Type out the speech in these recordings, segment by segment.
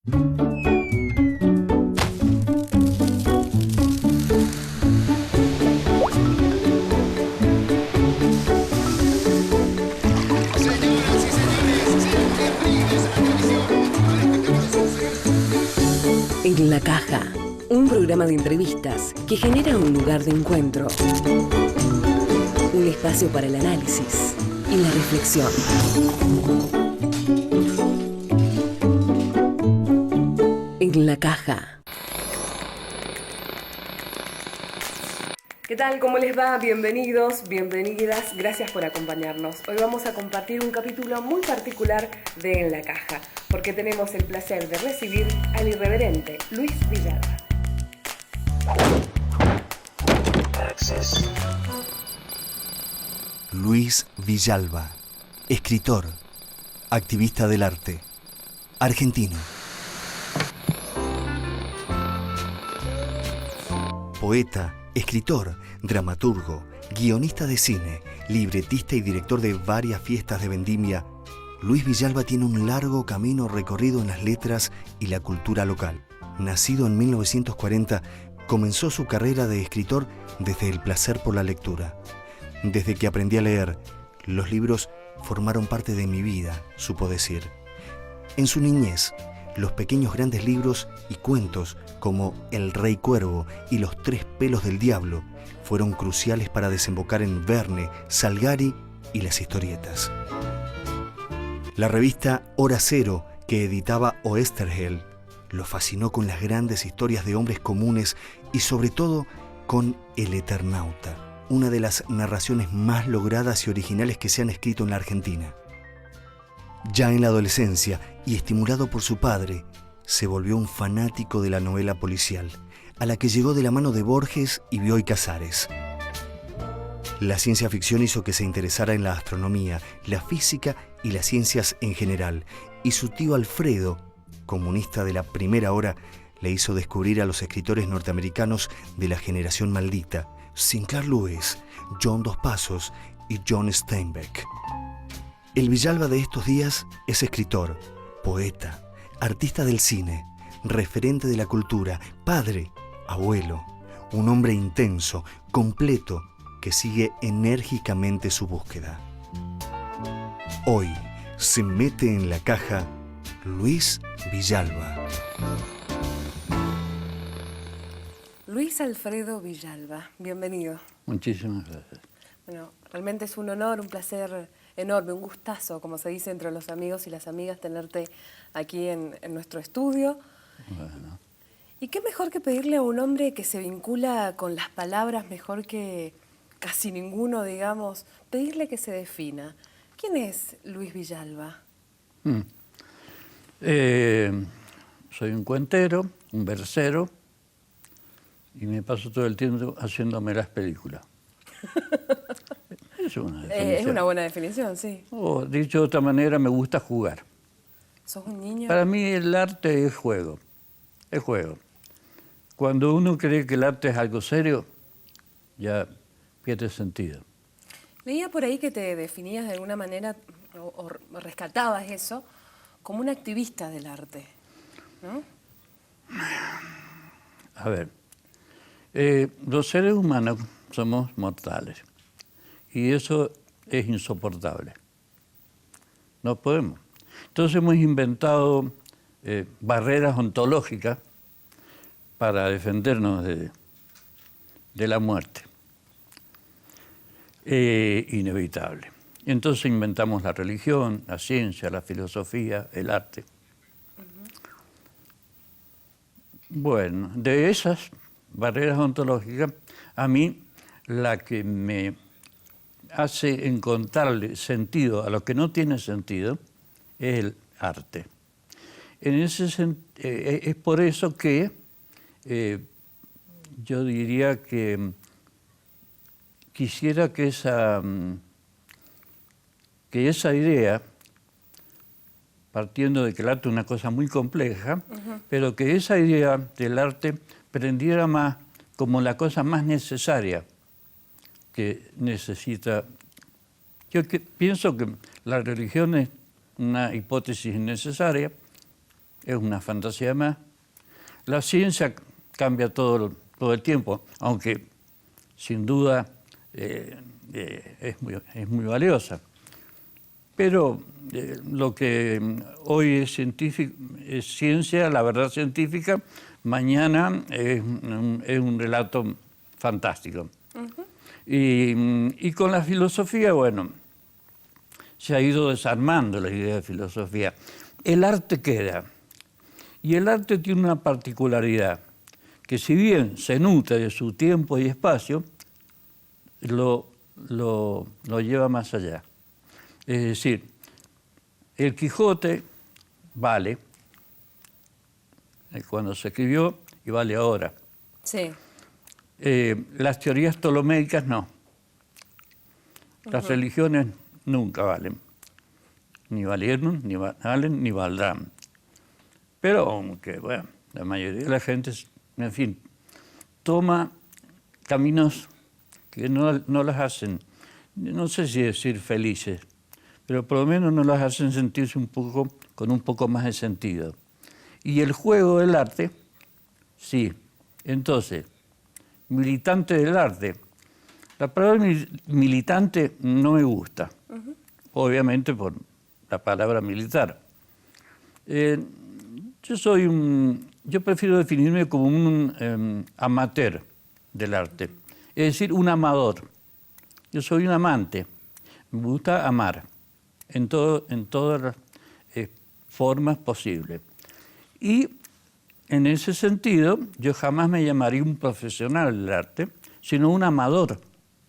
En la Caja, un programa de entrevistas que genera un lugar de encuentro, un espacio para el análisis y la reflexión. En la Caja. ¿Qué tal? ¿Cómo les va? Bienvenidos, bienvenidas. Gracias por acompañarnos. Hoy vamos a compartir un capítulo muy particular de En la Caja, porque tenemos el placer de recibir al irreverente Luis Villalba. Luis Villalba, escritor, activista del arte, argentino. Poeta, escritor, dramaturgo, guionista de cine, libretista y director de varias fiestas de vendimia, Luis Villalba tiene un largo camino recorrido en las letras y la cultura local. Nacido en 1940, comenzó su carrera de escritor desde el placer por la lectura. Desde que aprendí a leer, los libros formaron parte de mi vida, supo decir. En su niñez, los pequeños grandes libros y cuentos como El Rey Cuervo y Los Tres Pelos del Diablo fueron cruciales para desembocar en Verne, Salgari y las historietas. La revista Hora Cero, que editaba Oesterheld, lo fascinó con las grandes historias de hombres comunes y sobre todo con El Eternauta, una de las narraciones más logradas y originales que se han escrito en la Argentina. Ya en la adolescencia, y estimulado por su padre, se volvió un fanático de la novela policial, a la que llegó de la mano de Borges y Bioy Casares. La ciencia ficción hizo que se interesara en la astronomía, la física y las ciencias en general, y su tío Alfredo, comunista de la primera hora, le hizo descubrir a los escritores norteamericanos de la generación maldita, Sinclair Lewis, John Dos Passos y John Steinbeck. El Villalba de estos días es escritor, poeta, artista del cine, referente de la cultura, padre, abuelo, un hombre intenso, completo, que sigue enérgicamente su búsqueda. Hoy se mete en la caja Luis Villalba. Luis Alfredo Villalba, bienvenido. Muchísimas gracias. Bueno, realmente es un honor, un placer enorme, un gustazo, como se dice entre los amigos y las amigas, tenerte aquí en nuestro estudio. Bueno. Y qué mejor que pedirle a un hombre que se vincula con las palabras mejor que casi ninguno, digamos, pedirle que se defina. ¿Quién es Luis Villalba? Soy un cuentero, un versero, y me paso todo el tiempo haciéndome las películas. Es una definición. Es una buena definición, sí. O, dicho de otra manera, me gusta jugar. ¿Sos un niño? Para mí el arte es juego. Es juego. Cuando uno cree que el arte es algo serio, ya pierde sentido. Leía por ahí que te definías de alguna manera, o rescatabas eso, como un activista del arte, ¿no? A ver, los seres humanos somos mortales y eso es insoportable. No podemos. Entonces hemos inventado barreras ontológicas para defendernos de la muerte. Inevitable. Entonces inventamos la religión, la ciencia, la filosofía, el arte. Bueno, de esas barreras ontológicas, a mí la que me hace encontrarle sentido a lo que no tiene sentido es el arte. Es por eso que yo diría que quisiera que esa idea, partiendo de que el arte es una cosa muy compleja, pero que esa idea del arte prendiera más como la cosa más necesaria que necesita. Pienso que la religión es una hipótesis innecesaria, es una fantasía más. La ciencia cambia todo el tiempo, aunque sin duda es muy valiosa. Pero lo que hoy es ciencia, la verdad científica, mañana es un relato fantástico. Y con la filosofía, bueno, se ha ido desarmando la idea de filosofía. El arte queda. Y el arte tiene una particularidad, que si bien se nutre de su tiempo y espacio, lo lleva más allá. Es decir, el Quijote vale cuando se escribió y vale ahora. Sí. Las teorías ptolomeicas no. Las religiones nunca valen. Ni valieron, ni valen, ni valdrán. Pero aunque, bueno, la mayoría de la gente, en fin, toma caminos que no las hacen, no sé si decir felices, pero por lo menos no las hacen sentirse con un poco más de sentido. Y el juego del arte, sí. Entonces, militante del arte. La palabra militante no me gusta, obviamente por la palabra militar. Yo prefiero definirme como un amateur del arte, es decir, un amador. Yo soy un amante, me gusta amar en todas las formas posibles. Y en ese sentido, yo jamás me llamaría un profesional del arte, sino un amador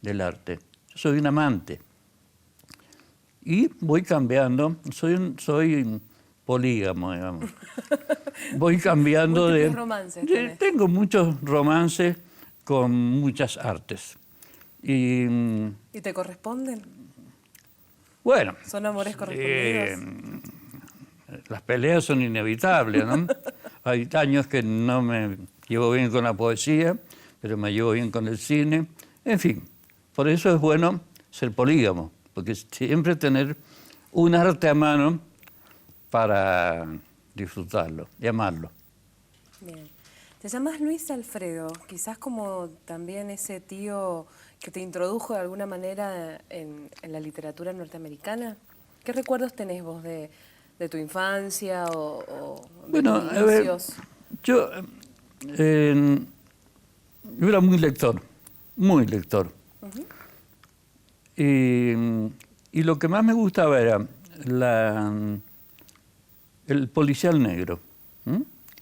del arte. Yo soy un amante. Y voy cambiando, soy polígamo, digamos. Voy cambiando de... romances tenés. Tengo muchos romances con muchas artes. ¿Y te corresponden? Bueno. ¿Son amores correspondidos? Las peleas son inevitables, ¿no? Hay años que no me llevo bien con la poesía, pero me llevo bien con el cine. En fin, por eso es bueno ser polígamo, porque siempre tener un arte a mano para disfrutarlo y amarlo. Bien. Te llamas Luis Alfredo, quizás como también ese tío que te introdujo de alguna manera en la literatura norteamericana. ¿Qué recuerdos tenés vos de tu infancia o de tus inicios? Yo era muy lector. Y lo que más me gustaba era el policial negro.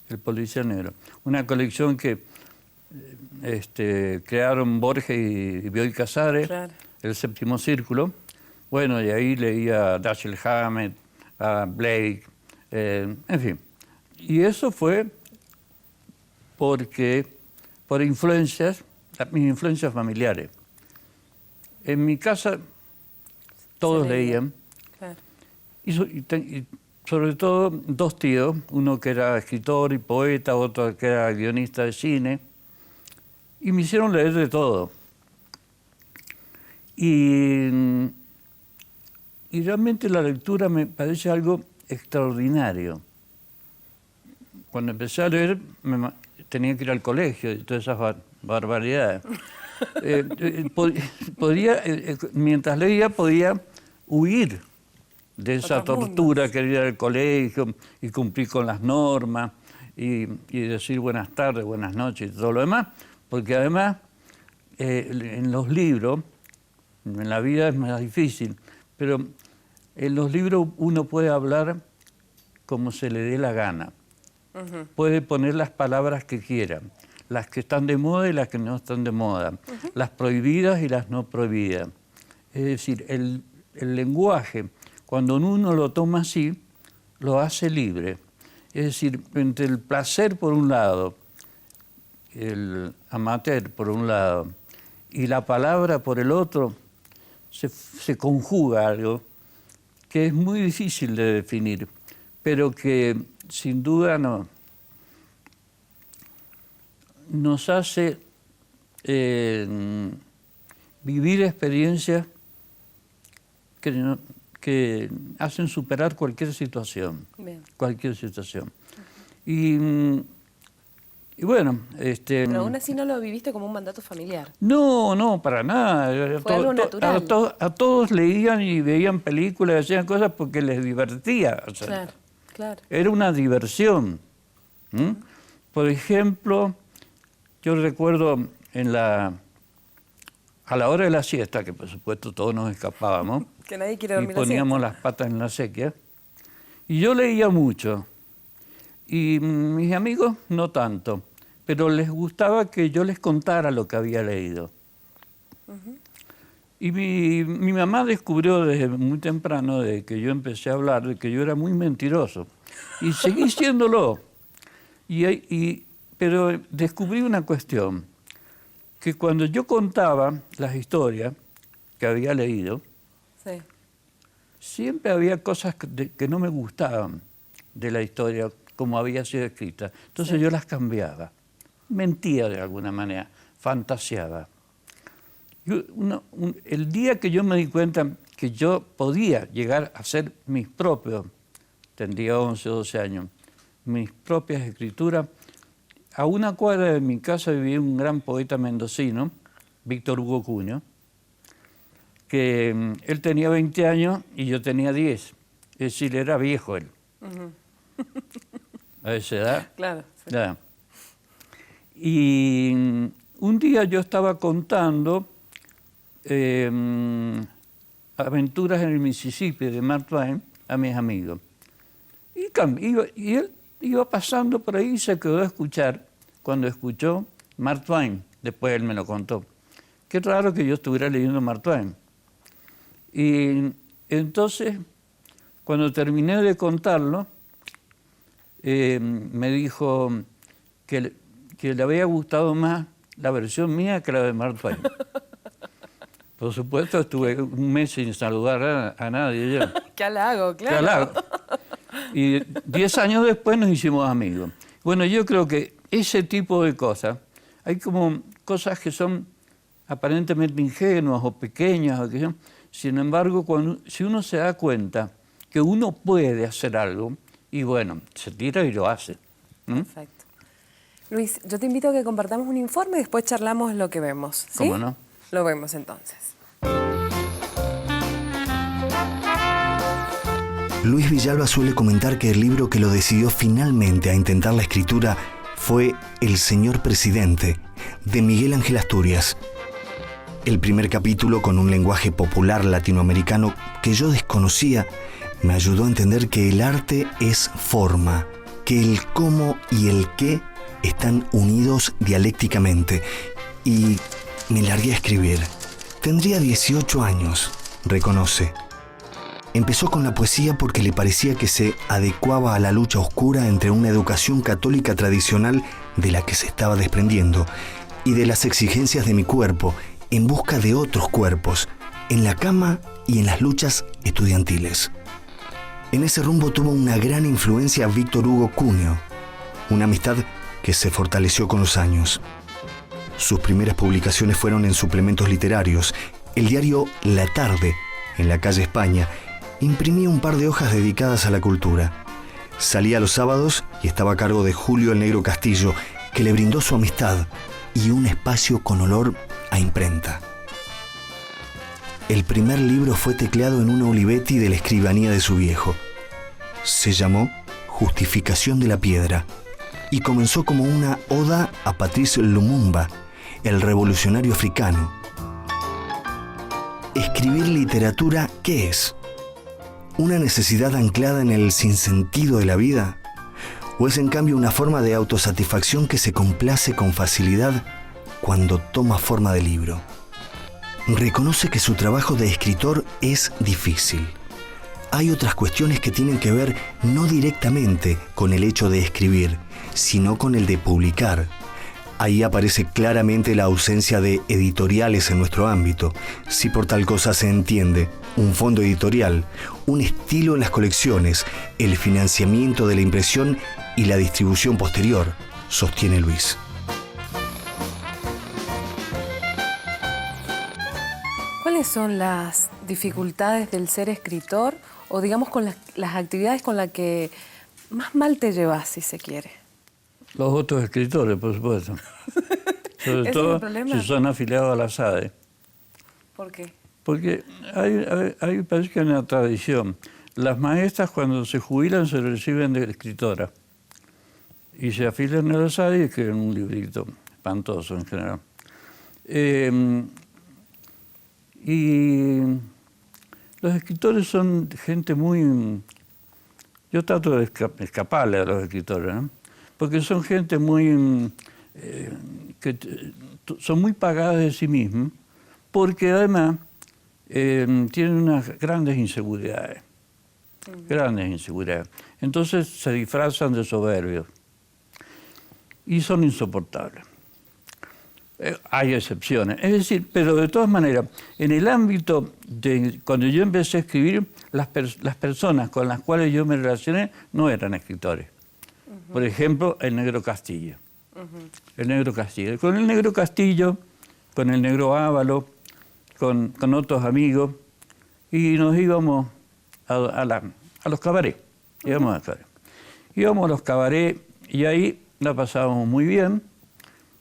El policial negro. Una colección que crearon Borges y Bioy Casares, claro. El Séptimo Círculo. Bueno, y ahí leía a Dashiell Hammett, a Blake, en fin. Y eso fue por mis influencias familiares. En mi casa todos leían. Claro. Y sobre todo dos tíos, uno que era escritor y poeta, otro que era guionista de cine, y me hicieron leer de todo. Y realmente la lectura me parece algo extraordinario. Cuando empecé a leer, tenía que ir al colegio y todas esas barbaridades. Mientras leía podía huir de esa tortura que era el colegio y cumplir con las normas y decir buenas tardes, buenas noches y todo lo demás, porque además en los libros, en la vida es más difícil, pero en los libros uno puede hablar como se le dé la gana. Puede poner las palabras que quiera, las que están de moda y las que no están de moda, las prohibidas y las no prohibidas. Es decir, el lenguaje, cuando uno lo toma así, lo hace libre. Es decir, entre el placer por un lado, el amateur por un lado, y la palabra por el otro, se conjuga algo que es muy difícil de definir, pero que sin duda nos hace vivir experiencias que hacen superar cualquier situación. Bien. Cualquier situación. Y bueno, Pero aún así no lo viviste como un mandato familiar. no, para nada. Fue algo natural. A todos leían y veían películas, hacían cosas porque les divertía hacerlo. Claro, claro. Era una diversión. Por ejemplo, yo recuerdo a la hora de la siesta, que por supuesto todos nos escapábamos, Que nadie quiere y dormir la poníamos siesta. las patas en la sequía, y yo leía mucho. Y mis amigos no tanto, pero les gustaba que yo les contara lo que había leído. Y mi mamá descubrió desde muy temprano, desde que yo empecé a hablar, de que yo era muy mentiroso. Y seguí siéndolo. Pero descubrí una cuestión, que cuando yo contaba las historias que había leído, Sí. siempre había cosas que no me gustaban de la historia como había sido escrita. Entonces yo las cambiaba. Mentía de alguna manera, fantaseaba. El día que yo me di cuenta que yo podía llegar a hacer mis propios, tendría 11 o 12 años, mis propias escrituras, a una cuadra de mi casa vivía un gran poeta mendocino, Víctor Hugo Cuño, que él tenía 20 años y yo tenía 10. Es decir, era viejo él. A esa edad. Claro. Sí. Ya. Y un día yo estaba contando Aventuras en el Mississippi de Mark Twain a mis amigos. Y él iba pasando por ahí y se quedó a escuchar. Cuando escuchó Mark Twain, después él me lo contó. Qué raro que yo estuviera leyendo Mark Twain. Y entonces, cuando terminé de contarlo, me dijo que le había gustado más la versión mía que la de Mark Twain. Por supuesto, estuve un mes sin saludar a nadie yo. Qué halago, Qué claro. halago. Y 10 años después nos hicimos amigos. Bueno, yo creo que ese tipo de cosas, hay como cosas que son aparentemente ingenuas o pequeñas, sin embargo, si uno se da cuenta que uno puede hacer algo, y bueno, se tira y lo hace. Perfecto. Luis, yo te invito a que compartamos un informe y después charlamos lo que vemos. ¿Sí? ¿Cómo no? Lo vemos entonces. Luis Villalba suele comentar que el libro que lo decidió finalmente a intentar la escritura fue El Señor Presidente, de Miguel Ángel Asturias. El primer capítulo, con un lenguaje popular latinoamericano que yo desconocía, me ayudó a entender que el arte es forma, que el cómo y el qué están unidos dialécticamente. Y me largué a escribir. Tendría 18 años, reconoce. Empezó con la poesía porque le parecía que se adecuaba a la lucha oscura entre una educación católica tradicional de la que se estaba desprendiendo y de las exigencias de mi cuerpo en busca de otros cuerpos, en la cama y en las luchas estudiantiles. En ese rumbo tuvo una gran influencia Víctor Hugo Cuño, una amistad que se fortaleció con los años. Sus primeras publicaciones fueron en suplementos literarios. El diario La Tarde, en la calle España, imprimía un par de hojas dedicadas a la cultura. Salía los sábados y estaba a cargo de Julio el Negro Castillo, que le brindó su amistad y un espacio con olor a imprenta. El primer libro fue tecleado en una Olivetti de la escribanía de su viejo. Se llamó Justificación de la Piedra y comenzó como una oda a Patrice Lumumba, el revolucionario africano. Escribir literatura, ¿qué es? ¿Una necesidad anclada en el sinsentido de la vida? ¿O es en cambio una forma de autosatisfacción que se complace con facilidad cuando toma forma de libro? Reconoce que su trabajo de escritor es difícil. Hay otras cuestiones que tienen que ver no directamente con el hecho de escribir, sino con el de publicar. Ahí aparece claramente la ausencia de editoriales en nuestro ámbito. Si por tal cosa se entiende un fondo editorial, un estilo en las colecciones, el financiamiento de la impresión y la distribución posterior, sostiene Luis. ¿Cuáles son las dificultades del ser escritor o digamos con las actividades con las que más mal te llevas, si se quiere? Los otros escritores, por supuesto. Sobre ¿Ese es todo el problema? si son afiliados a la SADE. ¿Por qué? Porque parece que hay una tradición. Las maestras cuando se jubilan se reciben de escritora y se afilian a la SADE y escriben un librito espantoso en general. Y los escritores son gente muy... Yo trato de escaparle a los escritores, ¿no? Porque son gente muy... son muy pagadas de sí mismos, porque además tienen unas grandes inseguridades. Grandes inseguridades. Entonces se disfrazan de soberbios y son insoportables. Hay excepciones. Es decir, pero de todas maneras, en el ámbito de cuando yo empecé a escribir, las personas con las cuales yo me relacioné no eran escritores. Por ejemplo, el Negro Castillo. El Negro Castillo. Con el Negro Castillo, con el Negro Ávalo, con otros amigos, y nos íbamos a los cabarets. Íbamos a los cabarets y ahí la pasábamos muy bien.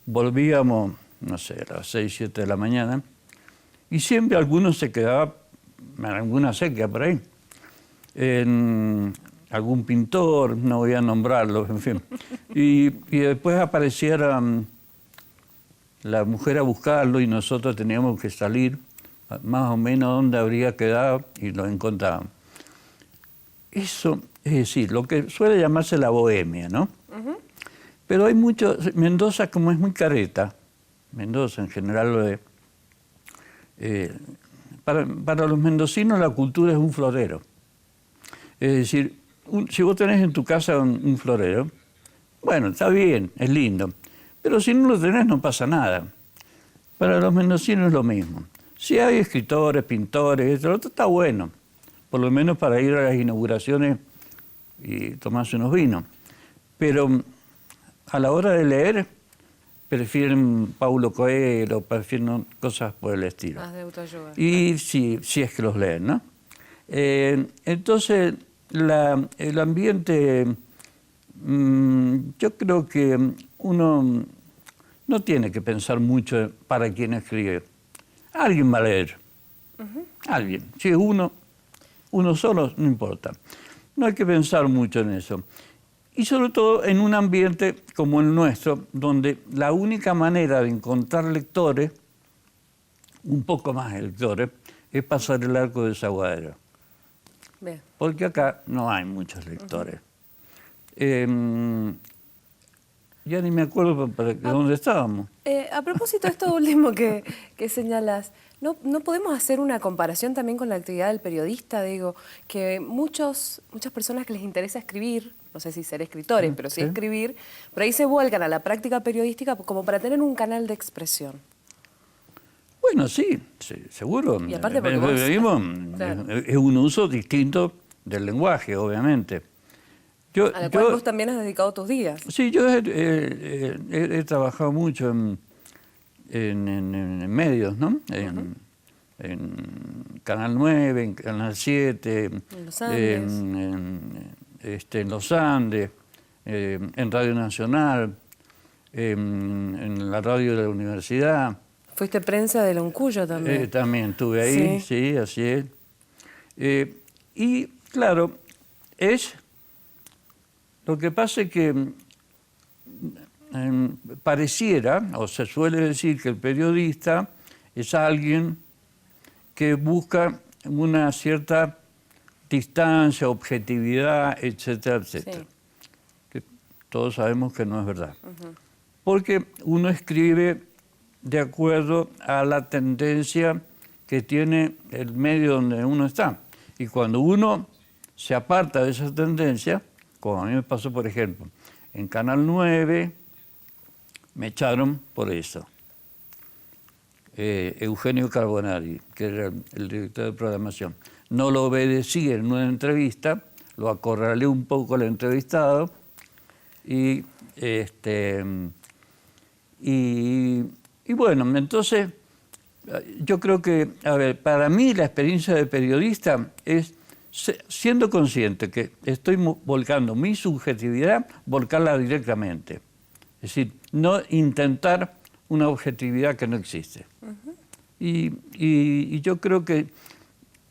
Volvíamos, no sé, a las 6, 7 de la mañana, y siempre alguno se quedaba en alguna sequía por ahí. Algún pintor, no voy a nombrarlo, en fin. Y después apareciera la mujer a buscarlo y nosotros teníamos que salir más o menos donde habría quedado y lo encontrábamos. Eso, es decir, lo que suele llamarse la bohemia, ¿no? Pero hay mucho... Mendoza, como es muy careta, Mendoza en general lo es, para los mendocinos la cultura es un florero. Es decir, si vos tenés en tu casa un florero, bueno, está bien, es lindo, pero si no lo tenés no pasa nada. Para los mendocinos es lo mismo. Si hay escritores, pintores, lo otro está bueno, por lo menos para ir a las inauguraciones y tomarse unos vinos. Pero a la hora de leer, prefieren Paulo Coelho, prefieren cosas por el estilo. Más de autoayuda. Y si es que los leen, ¿no? Entonces, el ambiente, yo creo que uno no tiene que pensar mucho para quién escribe. Alguien va a leer. Alguien. Si es uno solo, no importa. No hay que pensar mucho en eso. Y sobre todo en un ambiente como el nuestro, donde la única manera de encontrar lectores, un poco más lectores, es pasar el arco de Desaguadero. Bien. Porque acá no hay muchos lectores. Ya ni me acuerdo de dónde estábamos. A propósito de esto último que señalas, ¿no podemos hacer una comparación también con la actividad del periodista? Digo, que muchas personas que les interesa escribir, no sé si ser escritores, pero sí escribir, por ahí se vuelcan a la práctica periodística como para tener un canal de expresión. Bueno, sí, seguro. Y aparte El periodismo es un uso distinto del lenguaje, obviamente. A la cual vos también has dedicado tus días. Sí, yo he trabajado mucho en medios, ¿no? En Canal 9, en Canal 7, en Los Andes, en Los Andes, en Radio Nacional, en la radio de la universidad. Fuiste prensa de Loncuyo también. También estuve ahí, sí, así es. Y claro, lo que pasa es que pareciera, o se suele decir que el periodista es alguien que busca una cierta distancia, objetividad, etcétera, etcétera. Sí. Que todos sabemos que no es verdad. Porque uno escribe de acuerdo a la tendencia que tiene el medio donde uno está. Y cuando uno se aparta de esa tendencia, como a mí me pasó, por ejemplo, en Canal 9 me echaron por eso. Eugenio Carbonari, que era el director de programación, no lo obedecí en una entrevista, lo acorralé un poco al entrevistado y bueno, entonces yo creo que, a ver, para mí la experiencia de periodista es siendo consciente que estoy volcando mi subjetividad, volcarla directamente. Es decir, no intentar una objetividad que no existe. Y yo creo que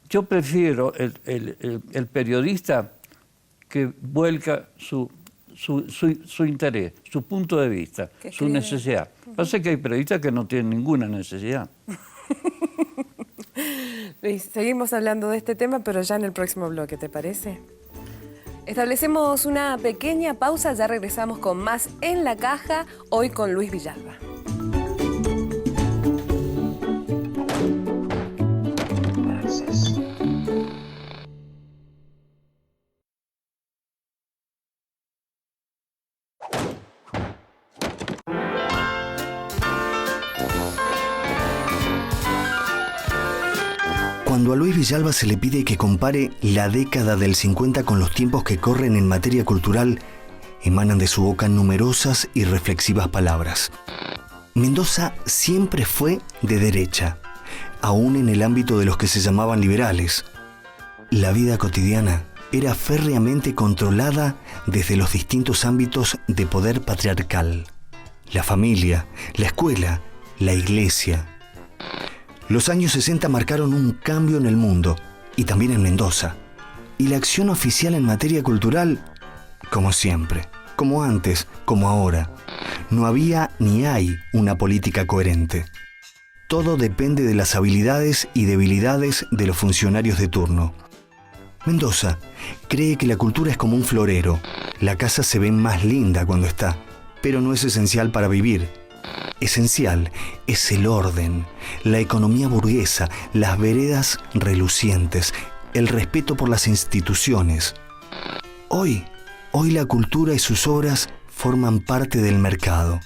yo prefiero el periodista que vuelca su interés, su punto de vista, su necesidad. Pasa que hay periodistas que no tienen ninguna necesidad. Luis, seguimos hablando de este tema, pero ya en el próximo bloque, ¿te parece? Establecemos una pequeña pausa, ya regresamos con más En la Caja, hoy con Luis Villalba. Cuando a Luis Villalba se le pide que compare la década del 50 con los tiempos que corren en materia cultural, emanan de su boca numerosas y reflexivas palabras. Mendoza siempre fue de derecha, aún en el ámbito de los que se llamaban liberales. La vida cotidiana era férreamente controlada desde los distintos ámbitos de poder patriarcal: la familia, la escuela, la iglesia. Los años 60 marcaron un cambio en el mundo, y también en Mendoza. Y la acción oficial en materia cultural, como siempre, como antes, como ahora. No había ni hay una política coherente. Todo depende de las habilidades y debilidades de los funcionarios de turno. Mendoza cree que la cultura es como un florero. La casa se ve más linda cuando está, pero no es esencial para vivir. Esencial es el orden, la economía burguesa, las veredas relucientes, el respeto por las instituciones. Hoy la cultura y sus obras forman parte del mercado.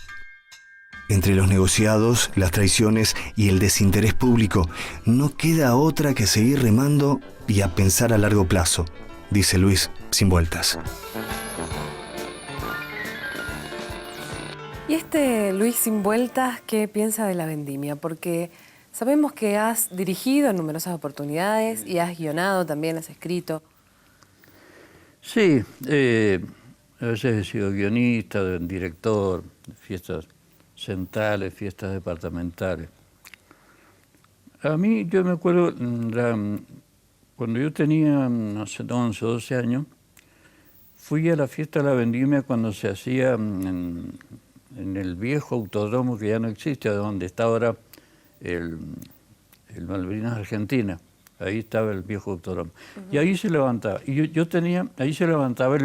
Entre los negociados, las traiciones y el desinterés público, no queda otra que seguir remando y a pensar a largo plazo, dice Luis sin vueltas. Y Luis sin vueltas, ¿qué piensa de la vendimia? Porque sabemos que has dirigido en numerosas oportunidades y has guionado también, has escrito. Sí, a veces he sido guionista, director, de fiestas centrales, fiestas departamentales. A mí, yo me acuerdo, cuando yo tenía, no sé, 11 o 12 años, fui a la fiesta de la vendimia cuando se hacía en el viejo autódromo que ya no existe, donde está ahora el Malvinas Argentina. Ahí estaba el viejo autódromo. Y ahí se levantaba. Y yo tenía, ahí se levantaba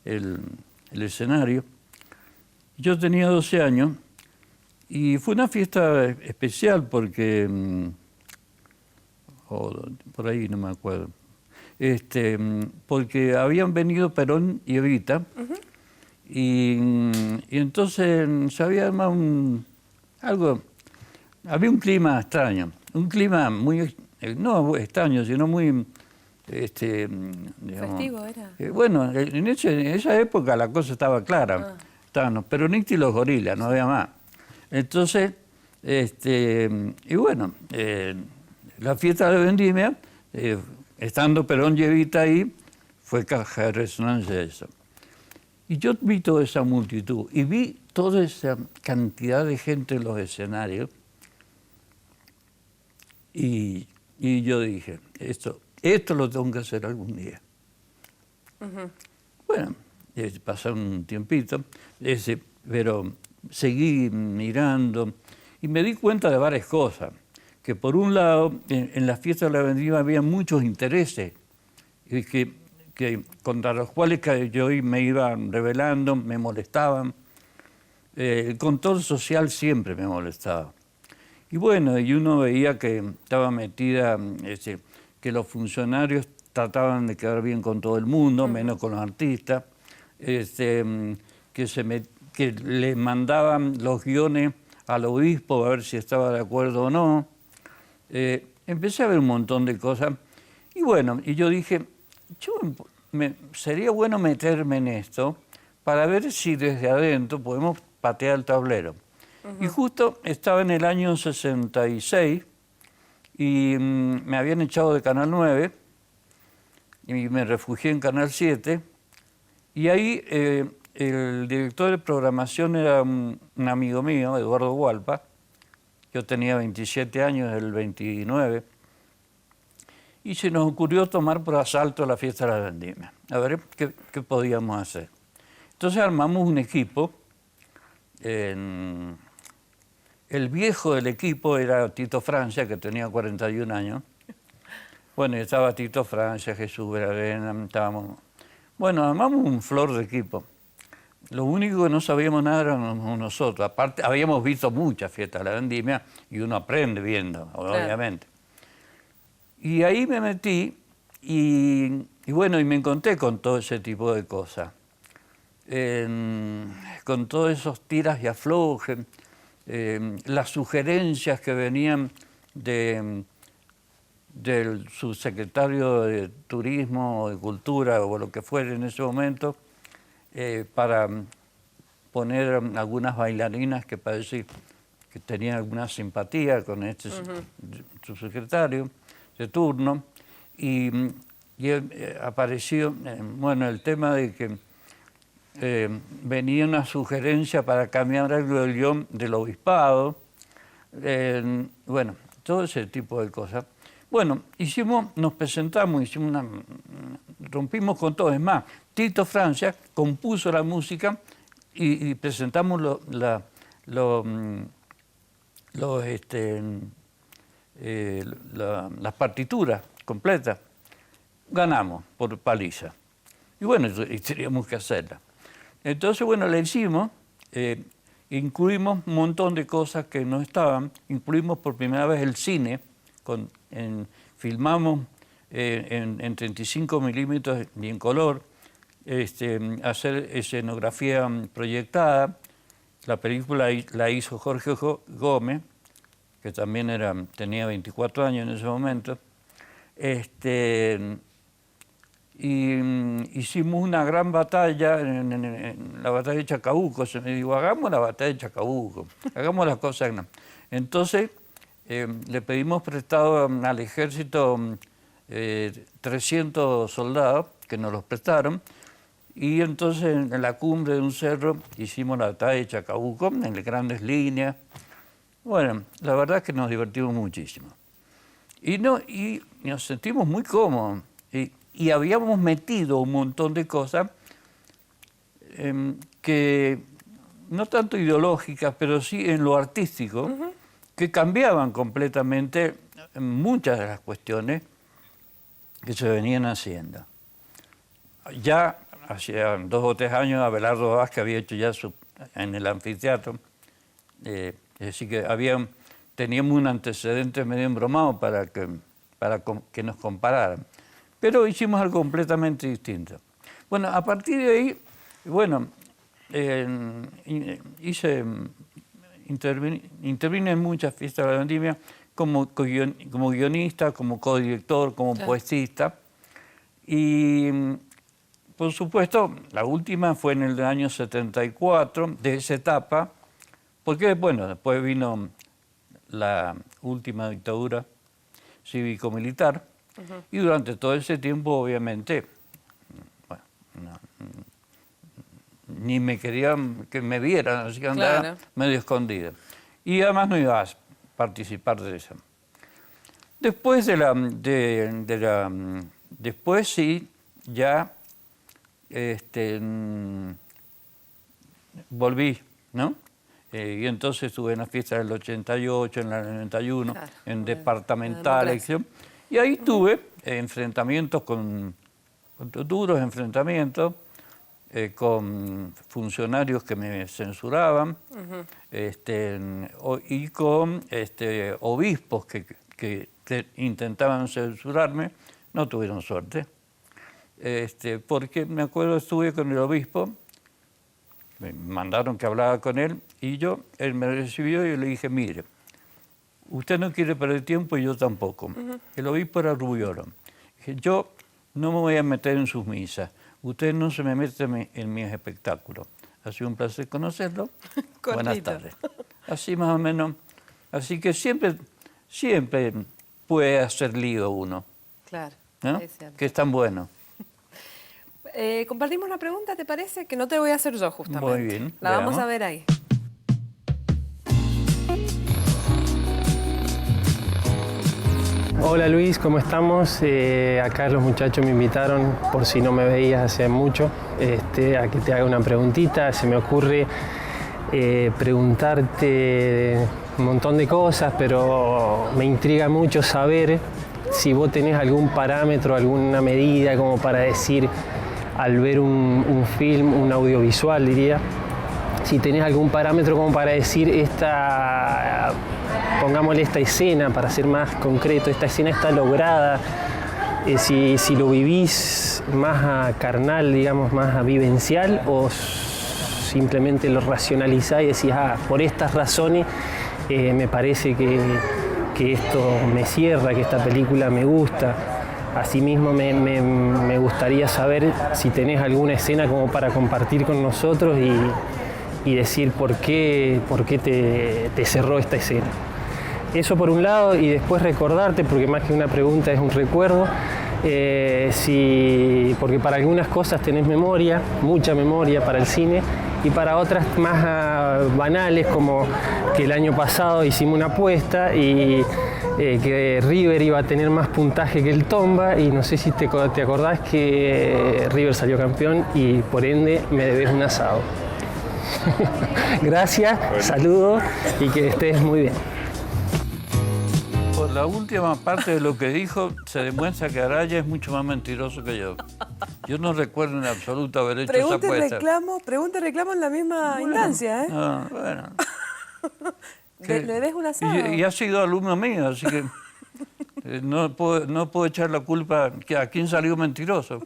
el escenario. Yo tenía 12 años y fue una fiesta especial porque, por ahí no me acuerdo, porque habían venido Perón y Evita. Y entonces se había armado algo, había un clima extraño, un clima muy, no extraño, sino muy, digamos, ¿festivo era? Bueno, en esa época la cosa estaba clara, estaban los peronistas y los gorilas, no había más. Entonces, y bueno, la fiesta de vendimia, estando Perón y Evita ahí, fue caja de resonancia de eso. Y yo vi toda esa multitud y vi toda esa cantidad de gente en los escenarios y yo dije, esto lo tengo que hacer algún día. Bueno, pasó un tiempito, pero seguí mirando y me di cuenta de varias cosas. Que por un lado, en las fiestas de la vendimia había muchos intereses y que contra los cuales yo me iba rebelando, me molestaban. El control social siempre me molestaba. Y bueno, y uno veía que estaba metida, que los funcionarios trataban de quedar bien con todo el mundo, menos con los artistas, que le mandaban los guiones al obispo a ver si estaba de acuerdo o no. Empecé a ver un montón de cosas. Y bueno, y yo dije, sería bueno meterme en esto para ver si desde adentro podemos patear el tablero. Y justo estaba en el año 66 y me habían echado de Canal 9 y me refugié en Canal 7, y ahí el director de programación era un amigo mío, Eduardo Hualpa. Yo tenía 27 años, él 29, y se nos ocurrió tomar por asalto la fiesta de la vendimia, a ver qué podíamos hacer. Entonces armamos un equipo. El viejo del equipo era Tito Francia, que tenía 41 años. Bueno, estaba Tito Francia, Jesús Veravena, estábamos... Bueno, armamos un flor de equipo. Lo único que no sabíamos nada éramos nosotros. Aparte, habíamos visto muchas fiestas de la vendimia y uno aprende viendo, obviamente. Y ahí me metí y bueno, y me encontré con todo ese tipo de cosas. Con todos esos tiras y aflojes, las sugerencias que venían del subsecretario de Turismo o de Cultura o lo que fuera en ese momento, para poner algunas bailarinas que parece que tenían alguna simpatía con este subsecretario de turno, y apareció bueno, el tema de que venía una sugerencia para cambiar el guión del obispado, bueno, todo ese tipo de cosas. Bueno, nos presentamos, rompimos con todo. Es más, Tito Francia compuso la música y presentamos las partituras completas. Ganamos por paliza. Y bueno, teníamos que hacerla. Entonces, bueno, la hicimos, incluimos un montón de cosas que no estaban, incluimos por primera vez el cine, filmamos en 35 milímetros y en color, hacer escenografía proyectada. La película la hizo Jorge Gómez, que también tenía 24 años en ese momento. Y hicimos una gran batalla en la batalla de Chacabuco. Se me dijo, hagamos la batalla de Chacabuco, hagamos las cosas. Entonces, le pedimos prestado al ejército 300 soldados, que nos los prestaron, y entonces en la cumbre de un cerro hicimos la batalla de Chacabuco en grandes líneas. Bueno, la verdad es que nos divertimos muchísimo. Y nos sentimos muy cómodos. Y habíamos metido un montón de cosas que, no tanto ideológicas, pero sí en lo artístico, que cambiaban completamente muchas de las cuestiones que se venían haciendo. Ya hacía 2 o 3 años Abelardo Vázquez había hecho ya en el anfiteatro, es decir, que teníamos un antecedente medio embromado para que nos compararan. Pero hicimos algo completamente distinto. Bueno, a partir de ahí, bueno, intervine en muchas fiestas de la vendimia como guionista, como codirector, como poetista. Y, por supuesto, la última fue en el año 74, de esa etapa, porque, bueno, después vino la última dictadura cívico-militar, y durante todo ese tiempo, obviamente, bueno, ni me querían que me vieran, así que andaba medio escondida. Y además no iba a participar de eso. Después después sí, ya volví, ¿no? Y entonces estuve en la fiesta del 88, en la 91, en departamental, elección. Y ahí tuve enfrentamientos duros enfrentamientos con funcionarios que me censuraban, y con obispos que intentaban censurarme. No tuvieron suerte, porque me acuerdo, estuve con el obispo, me mandaron que hablara con él, y él me recibió y yo le dije, mire, usted no quiere perder tiempo y yo tampoco. El obispo era Rubiolo. Dije, yo no me voy a meter en sus misas. Usted no se me mete en mis espectáculos. Ha sido un placer conocerlo. Buenas tardes. Así más o menos. Así que siempre puede hacer lío uno. Claro. ¿no? Es cierto. Que es tan bueno. Compartimos la pregunta, ¿te parece? Que no te voy a hacer yo, justamente. Muy bien, La vamos veamos. a ver ahí. Hola Luis, ¿cómo estamos? Acá los muchachos me invitaron, por si no me veías hace mucho, a que te haga una preguntita. Se me ocurre preguntarte un montón de cosas, pero me intriga mucho saber si vos tenés algún parámetro, alguna medida como para decir, al ver un film, un audiovisual diría, si tenés algún parámetro como para decir pongámosle esta escena, para ser más concreto, esta escena está lograda, si lo vivís más a carnal, digamos, más a vivencial, o simplemente lo racionalizás y decís, por estas razones me parece que esto me cierra, que esta película me gusta. Asimismo me gustaría saber si tenés alguna escena como para compartir con nosotros y decir por qué te cerró esta escena. Eso por un lado, y después recordarte, porque más que una pregunta es un recuerdo, porque para algunas cosas tenés memoria, mucha memoria para el cine, y para otras más banales, como que el año pasado hicimos una apuesta y que River iba a tener más puntaje que el Tomba, y no sé si te acordás que River salió campeón y por ende me debes un asado. Gracias, saludos y que estés muy bien. Por la última parte de lo que dijo, se demuestra que Araya es mucho más mentiroso que yo. Yo no recuerdo en absoluto haber hecho esa apuesta. Pregunta y reclamo en la misma instancia, ¿eh? No, bueno. ¿Le des un asado? Y ha sido alumno mío, así que no puedo echar la culpa a quién salió mentiroso.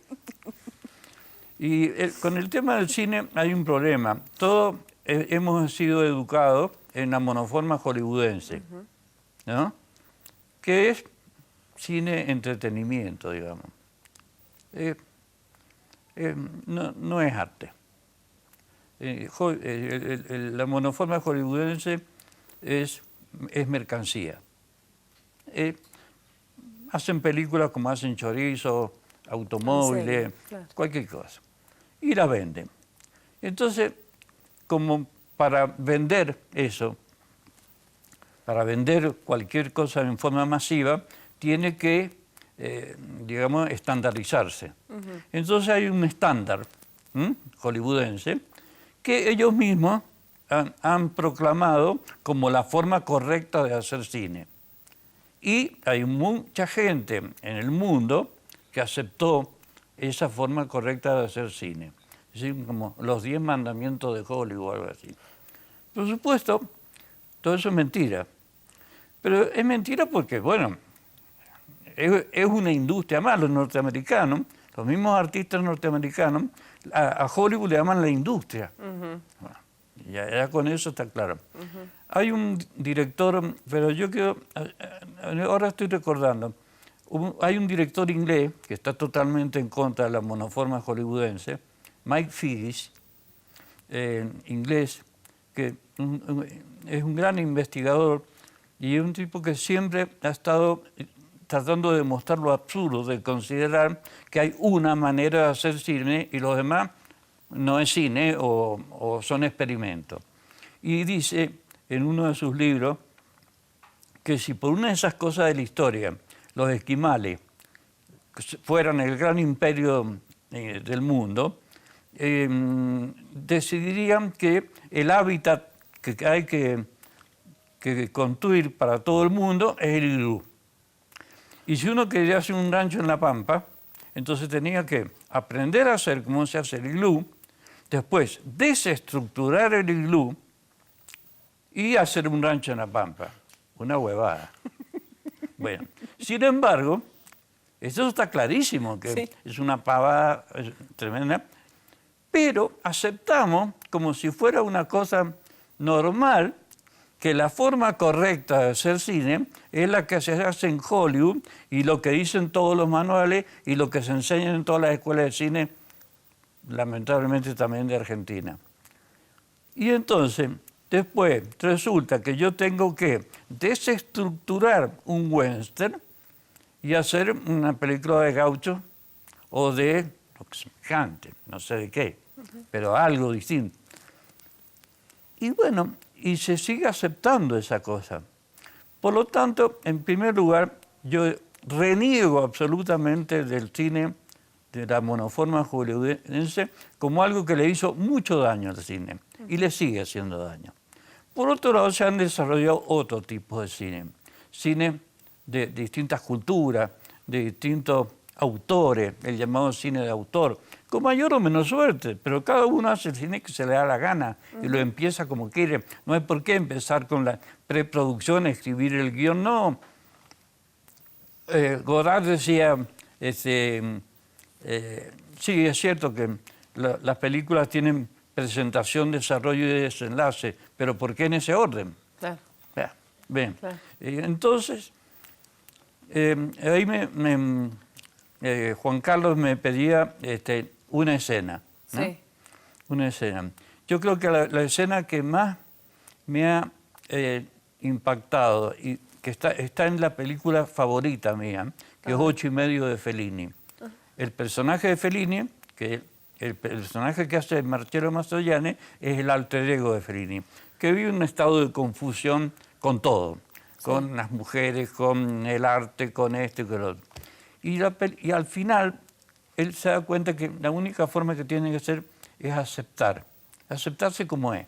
Y con el tema del cine hay un problema. Todos hemos sido educados en la monoforma hollywoodense, ¿no? Que es cine entretenimiento, digamos. No es arte. La monoforma hollywoodense es mercancía. Hacen películas como hacen chorizo, automóviles, claro, cualquier cosa. Y la venden. Entonces, como para vender eso, para vender cualquier cosa en forma masiva, tiene que, digamos, estandarizarse. Entonces hay un estándar hollywoodense que ellos mismos han proclamado como la forma correcta de hacer cine. Y hay mucha gente en el mundo que aceptó esa forma correcta de hacer cine. Es decir, como los 10 mandamientos de Hollywood o algo así. Por supuesto, todo eso es mentira. Pero es mentira porque, bueno, es una industria más. Los norteamericanos, los mismos artistas norteamericanos, a Hollywood le llaman la industria. Bueno, ya con eso está claro. Hay un director, pero yo quiero, ahora estoy recordando, hay un director inglés que está totalmente en contra de la monoforma hollywoodense, Mike Figgis, inglés, que es un gran investigador y es un tipo que siempre ha estado tratando de demostrar lo absurdo de considerar que hay una manera de hacer cine y los demás no es cine o son experimentos. Y dice en uno de sus libros que si por una de esas cosas de la historia los esquimales fueran el gran imperio del mundo, decidirían que el hábitat que hay que construir para todo el mundo es el iglú. Y si uno quería hacer un rancho en la pampa, entonces tenía que aprender a hacer cómo se hace el iglú, después desestructurar el iglú y hacer un rancho en la pampa. Una huevada. Bueno, sin embargo, eso está clarísimo, que sí, es una pavada tremenda, pero aceptamos como si fuera una cosa normal que la forma correcta de hacer cine es la que se hace en Hollywood y lo que dicen todos los manuales y lo que se enseña en todas las escuelas de cine, lamentablemente también de Argentina. Y entonces, después resulta que yo tengo que desestructurar un western y hacer una película de gaucho o de lo que semejante, no sé de qué, pero algo distinto. Y bueno, y se sigue aceptando esa cosa. Por lo tanto, en primer lugar, yo reniego absolutamente del cine de la monoforma hollywoodense como algo que le hizo mucho daño al cine y le sigue haciendo daño. Por otro lado, se han desarrollado otro tipo de cine de distintas culturas, de distintos autores, el llamado cine de autor, con mayor o menor suerte, pero cada uno hace el cine que se le da la gana y lo empieza como quiere. No hay por qué empezar con la preproducción, escribir el guión, no. Godard decía, sí, es cierto que las películas tienen presentación, desarrollo y desenlace, pero ¿por qué en ese orden? Claro. Bien. Claro. Entonces, ahí Juan Carlos me pedía una escena, ¿no? Sí. Una escena. Yo creo que la escena que más me ha impactado y que está en la película favorita mía, que es 8,5 de Fellini. El personaje de Fellini, el personaje que hace Marcello Mastroianni, es el alter ego de Fellini, que vive un estado de confusión con todo, con las mujeres, con el arte, con esto y con lo otro. Y al final, él se da cuenta que la única forma que tiene que hacer es aceptarse como es.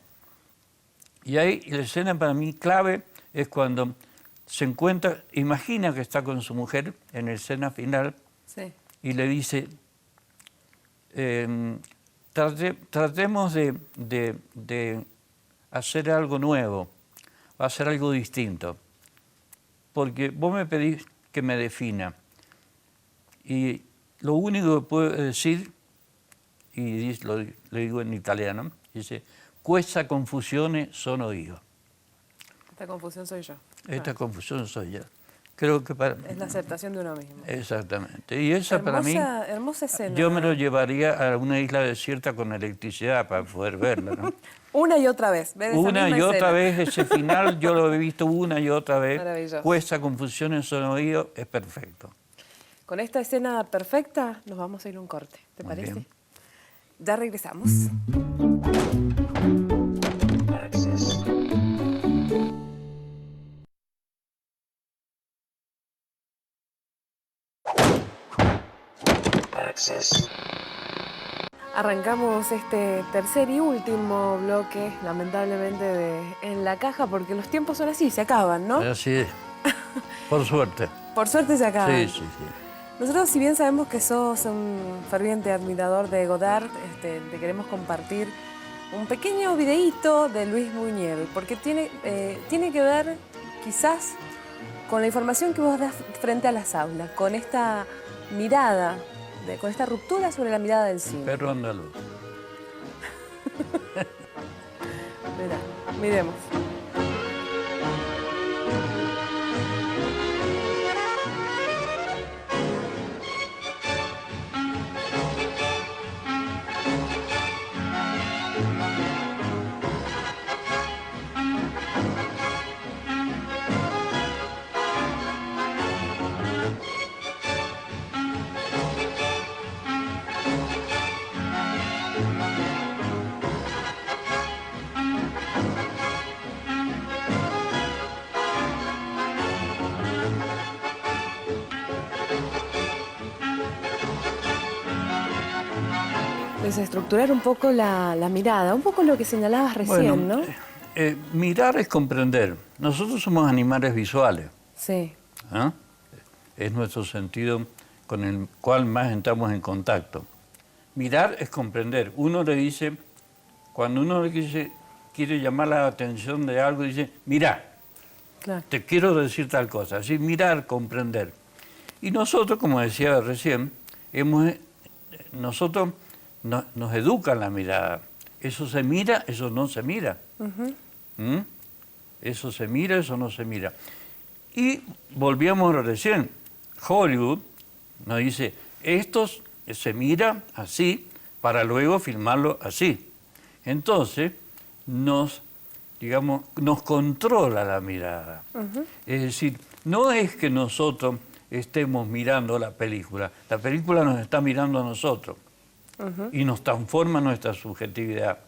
Y ahí la escena para mí clave es cuando se encuentra, imagina que está con su mujer en la escena final y le dice, tratemos de hacer algo nuevo, hacer algo distinto, porque vos me pedís que me defina. Y lo único que puedo decir, y lo digo en italiano, dice, questa confusione sono io. Esta confusión soy yo. Esta confusión soy yo. Creo que es la aceptación de uno mismo. Exactamente. Y esa para mí, hermosa escena. Yo me lo llevaría a una isla desierta con electricidad para poder verla, ¿no? Una y otra vez. Una y otra vez, ese final yo lo he visto una y otra vez. Maravilloso. Questa confusione sono io es perfecto. Con esta escena perfecta nos vamos a ir a un corte, ¿te Muy parece? bien. Ya regresamos. Arrancamos este tercer y último bloque, lamentablemente, de En la Caja, porque los tiempos son así, se acaban, ¿no? Así es. Por suerte. Por suerte se acaban. Sí. Nosotros, si bien sabemos que sos un ferviente admirador de Godard, te queremos compartir un pequeño videíto de Luis Buñuel, porque tiene que ver, quizás, con la información que vos das frente a las aulas, con esta mirada, con esta ruptura sobre la mirada del cine. Perro andaluz. Mirá, miremos. Desestructurar un poco la mirada, un poco lo que señalabas recién, ¿no? Mirar es comprender. Nosotros somos animales visuales. Sí. ¿Ah? Es nuestro sentido con el cual más entramos en contacto. Mirar es comprender. Uno le dice, cuando uno le quiere llamar la atención de algo, dice, mirá, Claro. te quiero decir tal cosa. Así, mirar, comprender. Y nosotros, como decía recién, nosotros nos educan la mirada. Eso se mira, eso no se mira. ¿Mm? Eso se mira, eso no se mira. Y volvíamos recién. Hollywood nos dice, esto se mira así para luego filmarlo así. Entonces, nos controla la mirada. Es decir, no es que nosotros estemos mirando la película nos está mirando a nosotros y nos transforma nuestra subjetividad.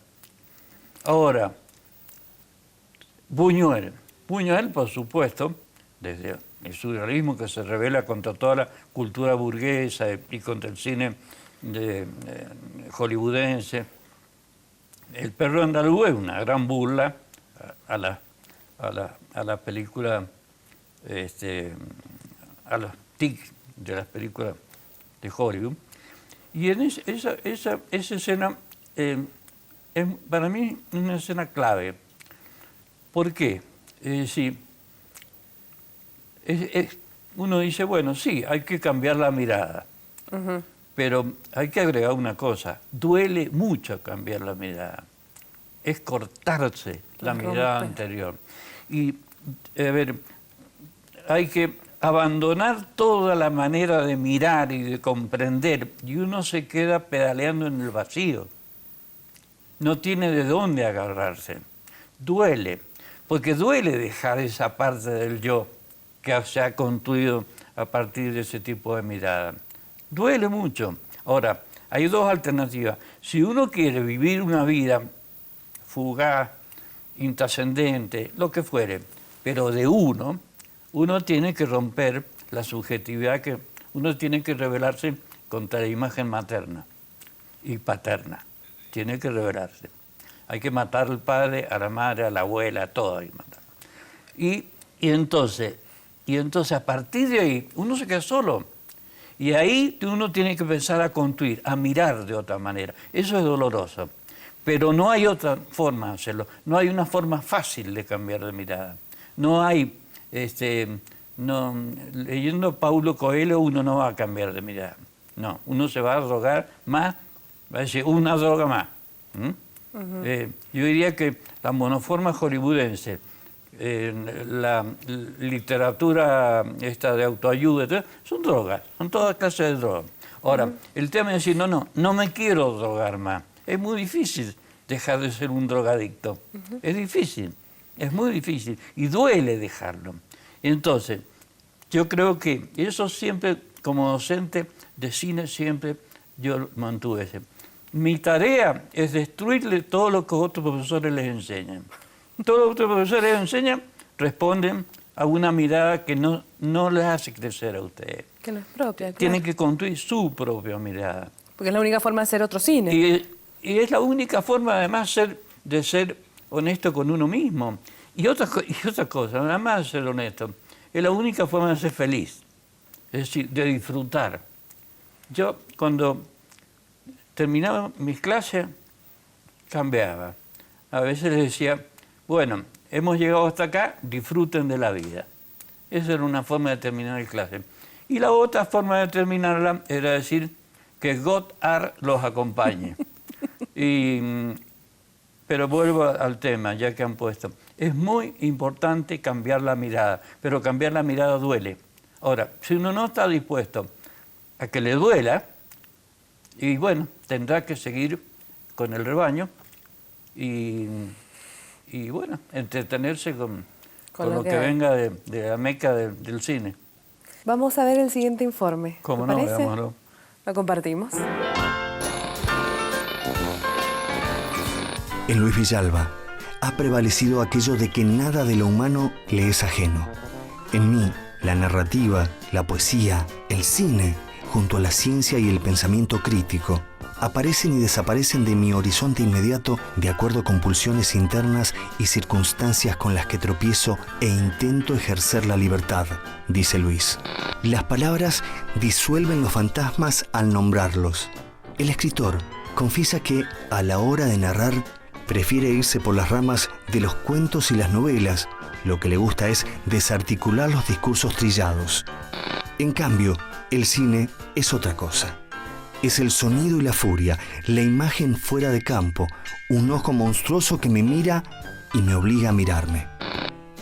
Ahora, Buñuel, por supuesto, desde el surrealismo que se revela contra toda la cultura burguesa y contra el cine hollywoodense, El perro andaluz es una gran burla a la película, a los tics de las películas de Hollywood. Y en esa escena es para mí una escena clave. ¿Por qué? Uno dice, bueno, sí, hay que cambiar la mirada, pero hay que agregar una cosa, duele mucho cambiar la mirada, es cortarse la mirada anterior. Y, a ver, hay que abandonar toda la manera de mirar y de comprender, y uno se queda pedaleando en el vacío. No tiene de dónde agarrarse. Duele, porque duele dejar esa parte del yo que se ha construido a partir de ese tipo de mirada. Duele mucho. Ahora, hay dos alternativas. Si uno quiere vivir una vida fugaz, intrascendente, lo que fuere, pero de uno tiene que romper la subjetividad, que uno tiene que rebelarse contra la imagen materna y paterna. Tiene que rebelarse. Hay que matar al padre, a la madre, a la abuela, a todo hay que matar. Y entonces a partir de ahí uno se queda solo. Y ahí uno tiene que empezar a construir, a mirar de otra manera. Eso es doloroso. Pero no hay otra forma de hacerlo. No hay una forma fácil de cambiar de mirada. No hay, leyendo Paulo Coelho uno no va a cambiar de mirada. No, uno se va a drogar más, va a decir una droga más. Yo diría que la monoforma hollywoodense, la literatura esta de autoayuda, son drogas, son todas clases de drogas. Ahora, el tema es decir, no me quiero drogar más. Es muy difícil dejar de ser un drogadicto. Es difícil, es muy difícil y duele dejarlo. Entonces, yo creo que eso siempre, como docente de cine, siempre yo mantuve ese. Mi tarea es destruirle todo lo que otros profesores les enseñan. Todos los otros profesores les enseñan, responden a una mirada que no les hace crecer a ustedes. Que no es propia, claro. Tienen que construir su propia mirada. Porque es la única forma de hacer otro cine. Y es la única forma, además, de ser honesto con uno mismo. Y otra cosa, nada más de ser honesto, es la única forma de ser feliz. Es decir, de disfrutar. Yo, cuando terminaba mis clases, cambiaba. A veces les decía, bueno, hemos llegado hasta acá, disfruten de la vida. Esa era una forma de terminar la clase. Y la otra forma de terminarla era decir que God-Ar los acompañe. Pero vuelvo al tema, ya que han puesto. Es muy importante cambiar la mirada, pero cambiar la mirada duele. Ahora, si uno no está dispuesto a que le duela, y bueno, tendrá que seguir con el rebaño y bueno, entretenerse con lo que venga de la meca del cine. Vamos a ver el siguiente informe. ¿Cómo ¿Te no? parece? Veámoslo. Lo compartimos. En Luis Villalba ha prevalecido aquello de que nada de lo humano le es ajeno. En mí, la narrativa, la poesía, el cine, junto a la ciencia y el pensamiento crítico, aparecen y desaparecen de mi horizonte inmediato de acuerdo con pulsiones internas y circunstancias con las que tropiezo e intento ejercer la libertad, dice Luis. Las palabras disuelven los fantasmas al nombrarlos. El escritor confiesa que, a la hora de narrar, prefiere irse por las ramas de los cuentos y las novelas. Lo que le gusta es desarticular los discursos trillados. En cambio, el cine es otra cosa. Es el sonido y la furia, la imagen fuera de campo, un ojo monstruoso que me mira y me obliga a mirarme.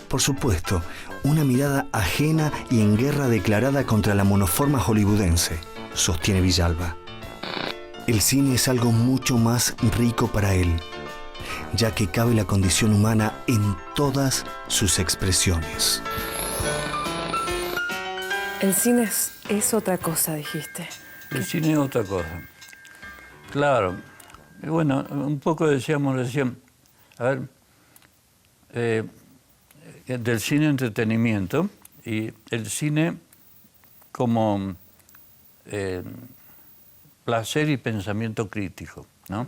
Por supuesto, una mirada ajena y en guerra declarada contra la monoforma hollywoodense, sostiene Villalba. El cine es algo mucho más rico para él, ya que cabe la condición humana en todas sus expresiones. El cine es otra cosa, dijiste. El cine es otra cosa. Claro. Y bueno, un poco decíamos recién, a ver, del cine entretenimiento y el cine como placer y pensamiento crítico, ¿no?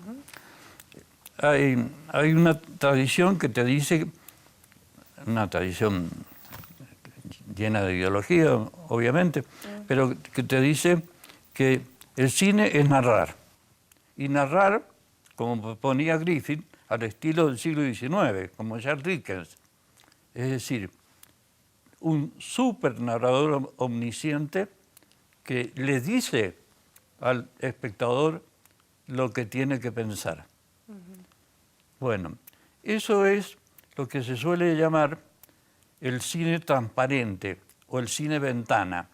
Hay una tradición que te dice, una tradición llena de ideología, obviamente, pero que te dice que el cine es narrar. Y narrar, como proponía Griffith, al estilo del siglo XIX, como Charles Dickens. Es decir, un súper narrador omnisciente que le dice al espectador lo que tiene que pensar. Bueno, eso es lo que se suele llamar el cine transparente o el cine ventana,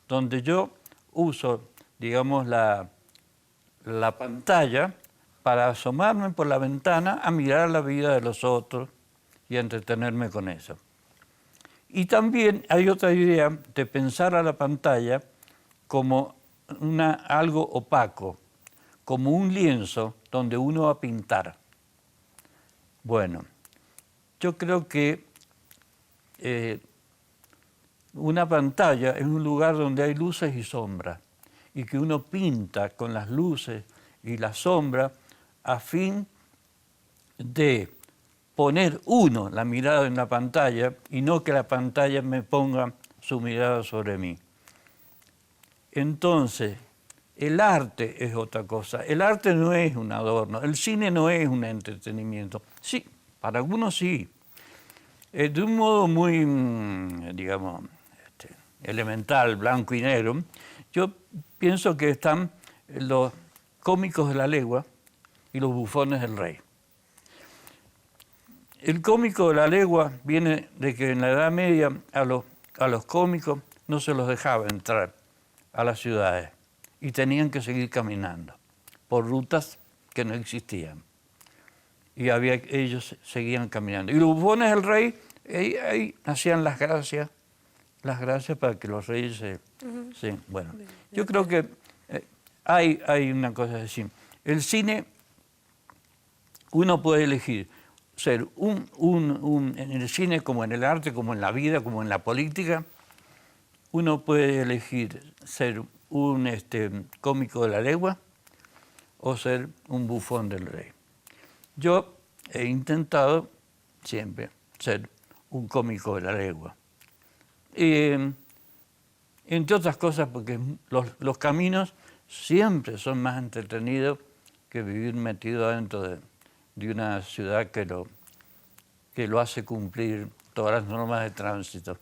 donde yo uso, digamos, la pantalla para asomarme por la ventana a mirar la vida de los otros y a entretenerme con eso. Y también hay otra idea de pensar a la pantalla como algo opaco, como un lienzo donde uno va a pintar. Bueno, yo creo que una pantalla es un lugar donde hay luces y sombras, y que uno pinta con las luces y la sombra a fin de poner uno la mirada en la pantalla y no que la pantalla me ponga su mirada sobre mí. Entonces, el arte es otra cosa. El arte no es un adorno, el cine no es un entretenimiento. Sí, para algunos sí. De un modo muy, digamos, elemental, blanco y negro, yo pienso que están los cómicos de la legua y los bufones del rey. El cómico de la legua viene de que en la Edad Media a los cómicos no se los dejaba entrar a las ciudades y tenían que seguir caminando por rutas que no existían. Y ellos seguían caminando. Y los bufones del rey, ahí hacían las gracias para que los reyes sí, bueno. Yo creo que hay una cosa así. El cine, uno puede elegir ser en el cine, como en el arte, como en la vida, como en la política, uno puede elegir ser un cómico de la legua o ser un bufón del rey. Yo he intentado siempre ser un cómico de la legua. Entre otras cosas porque los caminos siempre son más entretenidos que vivir metido adentro de una ciudad que lo hace cumplir todas las normas de tránsito.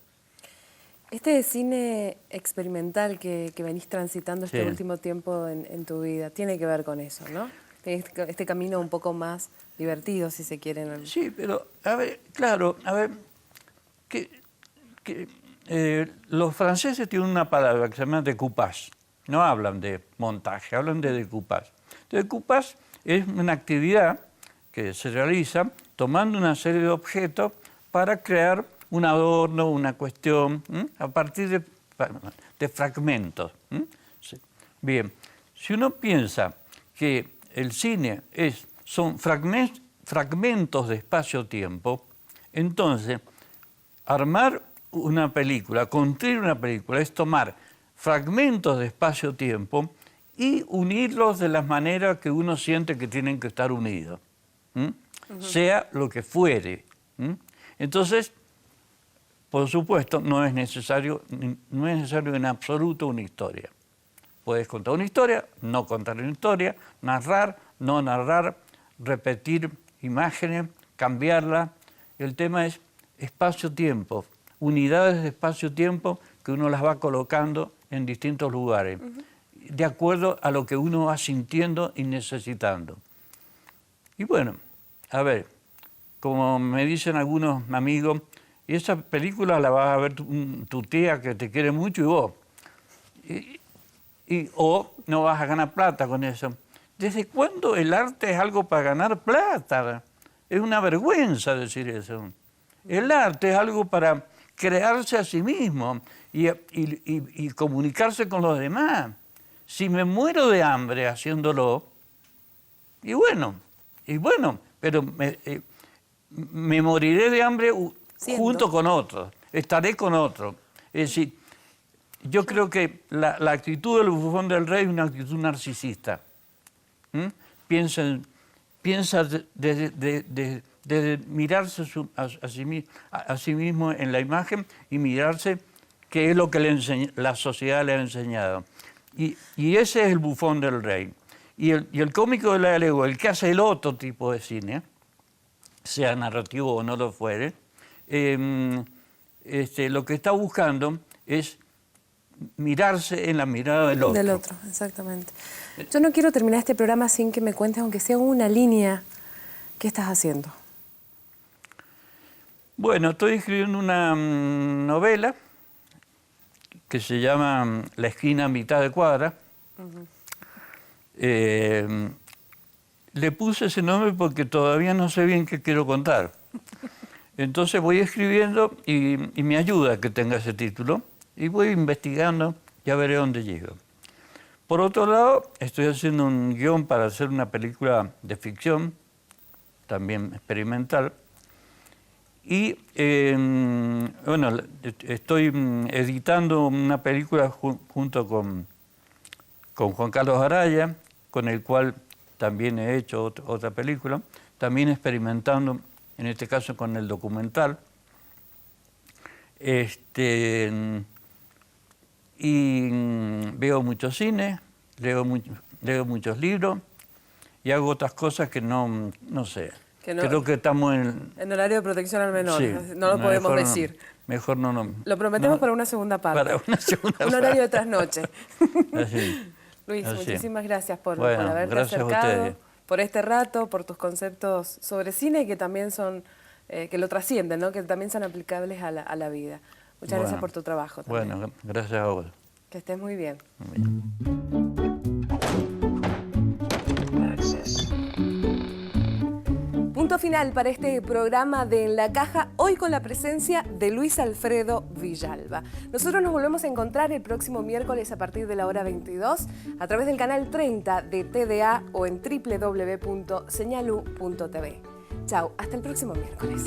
Este cine experimental que venís transitando este Sí. último tiempo en tu vida, tiene que ver con eso, ¿no? Este camino un poco más divertido, si se quiere. Sí, pero, a ver, claro, a ver, los franceses tienen una palabra que se llama découpage. No hablan de montaje, hablan de découpage. Découpage es una actividad que se realiza tomando una serie de objetos para crear un adorno, una cuestión, a partir de fragmentos. Sí. Bien, si uno piensa que el cine son fragmentos de espacio-tiempo, entonces armar una película, construir una película, es tomar fragmentos de espacio-tiempo y unirlos de las maneras que uno siente que tienen que estar unidos, sea lo que fuere. Entonces, por supuesto, no es necesario en absoluto una historia. Puedes contar una historia, no contar una historia, narrar, no narrar, repetir imágenes, cambiarlas. El tema es espacio-tiempo, unidades de espacio-tiempo que uno las va colocando en distintos lugares, de acuerdo a lo que uno va sintiendo y necesitando. Y bueno, a ver, como me dicen algunos amigos, y esa película la vas a ver tu tía que te quiere mucho y vos. O no vas a ganar plata con eso. ¿Desde cuándo el arte es algo para ganar plata? Es una vergüenza decir eso. El arte es algo para crearse a sí mismo y comunicarse con los demás. Si me muero de hambre haciéndolo, y bueno, pero me moriré de hambre junto con otros, estaré con otros. Es decir, yo creo que la actitud del bufón del rey es una actitud narcisista. Piensa de mirarse a sí mismo en la imagen y mirarse qué es lo que la sociedad le ha enseñado. Y ese es el bufón del rey. Y el cómico de la legua, el que hace el otro tipo de cine, sea narrativo o no lo fuere, lo que está buscando es mirarse en la mirada del otro. Del otro, exactamente. Yo no quiero terminar este programa sin que me cuentes, aunque sea una línea, ¿qué estás haciendo? Bueno, estoy escribiendo una novela que se llama La esquina a mitad de cuadra. Le puse ese nombre porque todavía no sé bien qué quiero contar. Entonces voy escribiendo y me ayuda que tenga ese título. Y voy investigando, ya veré dónde llego. Por otro lado, estoy haciendo un guión para hacer una película de ficción, también experimental. Y bueno, estoy editando una película junto con Juan Carlos Araya, con el cual también he hecho otra película, también experimentando, en este caso con el documental. Y veo mucho cine, leo muchos libros y hago otras cosas que no sé. Creo que estamos en horario de protección al menor, sí, no lo podemos decir. Mejor no. Lo prometemos para una segunda parte. Para una segunda parte. Un horario de trasnoche. Así. Luis, Así. muchísimas gracias por Bueno, haberte gracias a acercado, ustedes. por este rato, por tus conceptos sobre cine que también son, que lo trascienden, ¿no? Que también son aplicables a la vida. Muchas gracias por tu trabajo también. Bueno, gracias a vos. Que estés muy bien. Punto final para este programa de En la Caja, hoy con la presencia de Luis Alfredo Villalba. Nosotros nos volvemos a encontrar el próximo miércoles a partir de la hora 22 a través del canal 30 de TDA o en www.señalu.tv. Chao, hasta el próximo miércoles.